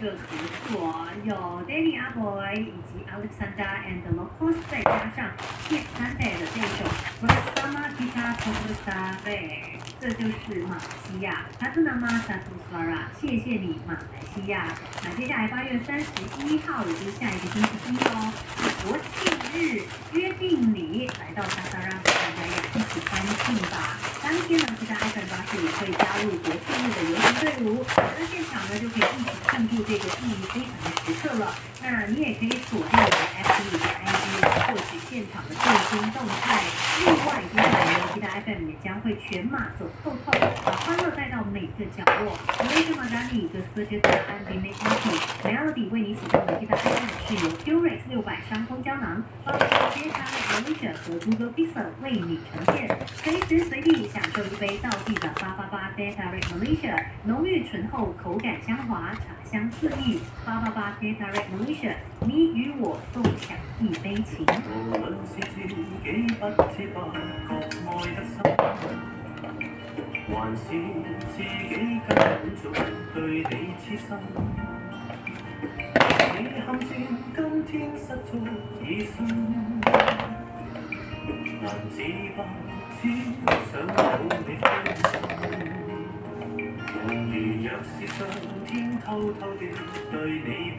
个合作，有 Danny Aboy 以及 Alexander and the Locals， 再加上 Keith Sante 的这首 Bersama Kita Bersama， 这就是马来西亚。Satu nama satu suara， 谢谢你马来西亚。那接下来8月31号，也就是下一个星期一哦，国庆日，约定你来到沙沙，让大家也一起欢庆吧。当天呢，其他爱粉巴士也会加入国庆日的游行队伍，来到现场呢就可以一起庆祝这个意义非常的时刻了。那你也可以锁定我的 FB 以及 IG 来获取现场的最新动态。另外，接下来呢，其他 FM 也将会全马走透透，把欢乐带到每个角落。Malaysia Madani 的歌曲答案 b m a k Melody 为你启动的其他 FM 是由 Durex 600伤风胶囊、包括接他 Malaysia 和 Google Pixel 为你呈现，随时随地享受一杯道地的888 Data Red Malaysia， 濃郁醇厚，口感香滑，茶香四溢。888 Data Red Malaysia， 你與我共享一杯情。無論是自己不知不覺愛得深，還是自己根本早對你痴心。你陷佔今天失足已深，難自拔，只想抱你歡心。如若是上天偷偷地對你偏